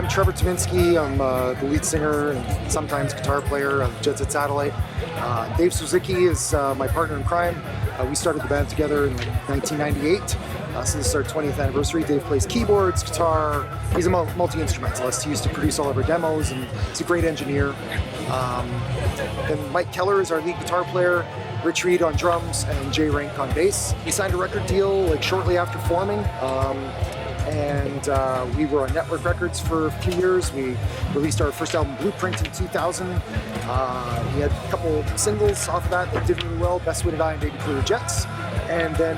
I'm Trevor Tuminski. I'm the lead singer and sometimes guitar player of Jet Set Satellite. Dave Suzuki is my partner in crime. We started the band together in 1998, so this is our 20th anniversary. Dave plays keyboards, guitar. He's a multi-instrumentalist. He used to produce all of our demos, and he's a great engineer. Then Mike Keller is our lead guitar player, Rich Reed on drums, and Jay Rank on bass. We signed a record deal shortly after forming. We were on Network Records for a few years. We released our first album, Blueprint, in 2000. We had a couple singles off of that did really well, Best Way to Die and Baby Clear Jets. And then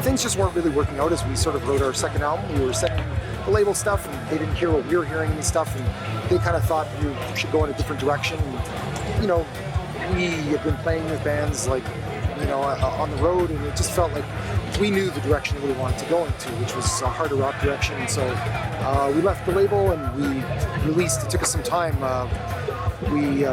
things just weren't really working out as we sort of wrote our second album. We were sending the label stuff, and they didn't hear what we were hearing and stuff, and they kind of thought we should go in a different direction. And, you know, we had been playing with bands on the road, and it just felt like we knew the direction we wanted to go into, which was a harder rock direction. And so we left the label and we released. It took us some time. We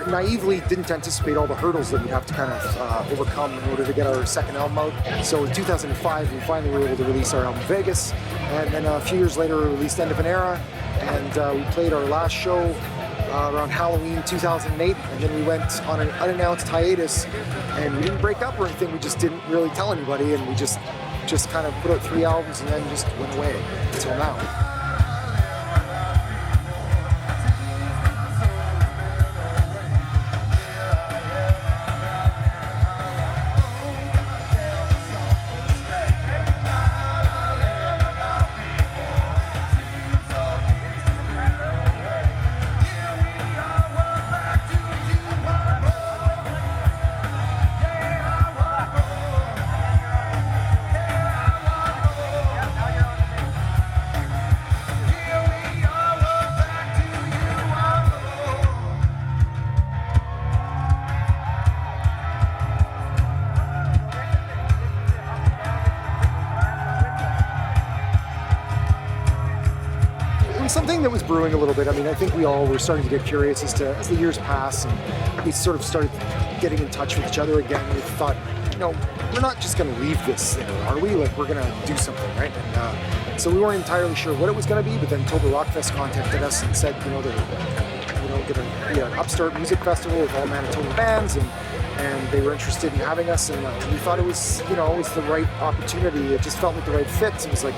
naively didn't anticipate all the hurdles that we'd have to kind of overcome in order to get our second album out. So in 2005, we finally were able to release our album Vegas, and then a few years later, we released End of an Era, and we played our last show around Halloween 2008, and then we went on an unannounced hiatus, and we didn't break up or anything. We just didn't really tell anybody, and we just kind of put out 3 albums and then just went away until now. Something that was brewing a little bit. I mean, I think we all were starting to get curious as the years pass, and we sort of started getting in touch with each other again. We thought, we're not just going to leave this thing, are we? We're going to do something, right? And so we weren't entirely sure what it was going to be, but then Toba Rock Fest contacted us and said, they're going to be an upstart music festival with all Manitoban bands, and they were interested in having us, and we thought it was, it was the right opportunity. It just felt like the right fit. It was like,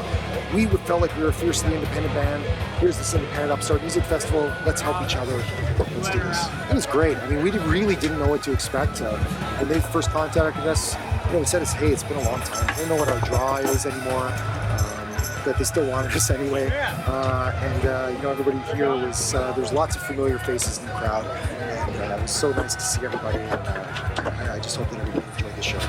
we felt like we were a fiercely independent band. Here's this independent upstart music festival. Let's help each other. Let's do this. It was great. I mean, we really didn't know what to expect. When they first contacted us, we said, hey, it's been a long time. We don't know what our draw is anymore. But they still wanted us anyway. Everybody here was, there's lots of familiar faces in the crowd. And it was so nice to see everybody. And I just hope that everybody enjoyed the show.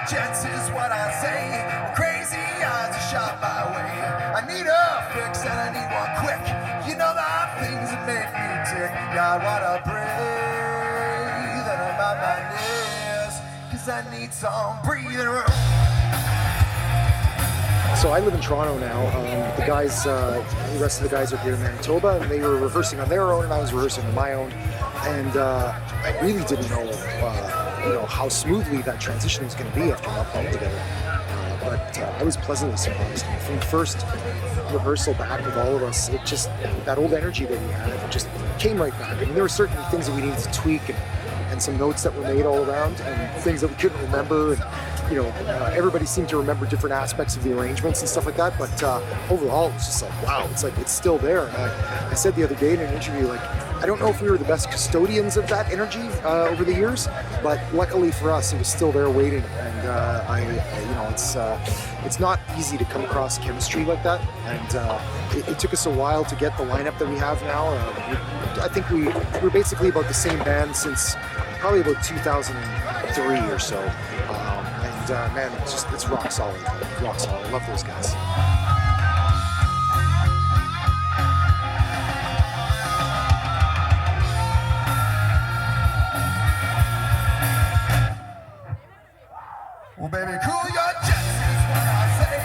Jets is what I say. Crazy eyes are shot my way. I need a fix and I need one quick. You know the things that make me tick. God, what a breathe and I'm on my knees, 'cause I need some breathing room. So I live in Toronto now. The guys, the rest of the guys are here in Manitoba, and they were rehearsing on their own, and I was rehearsing on my own. And I really didn't know, how smoothly that transition was going to be after not playing together. But I was pleasantly surprised. From the first rehearsal back with all of us, it just, that old energy that we had just came right back. I mean, there were certain things that we needed to tweak, and some notes that were made all around, and things that we couldn't remember. And, everybody seemed to remember different aspects of the arrangements and stuff like that. But overall, it was just like, wow, it's still there. And I said the other day in an interview, I don't know if we were the best custodians of that energy over the years, but luckily for us, it was still there waiting. And it's not easy to come across chemistry like that. And it took us a while to get the lineup that we have now. I think we're basically about the same band since probably about 2003 or so. Man, it's rock solid. Rock solid. I love those guys. Well, baby, cool your jets is what I say.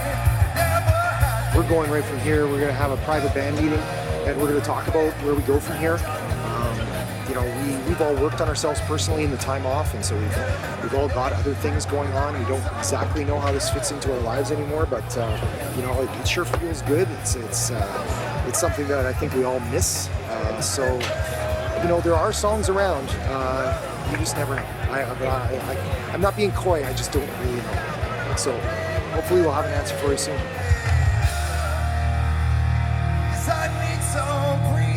Never had. We're going right from here. We're going to have a private band meeting, and we're going to talk about where we go from here. We've all worked on ourselves personally in the time off, and so we've all got other things going on. We don't exactly know how this fits into our lives anymore, but it sure feels good. It's something that I think we all miss. So there are songs around. You just never know. I'm not being coy. I just don't really know. So hopefully we'll have an answer for you soon. 'Cause I need some breeze.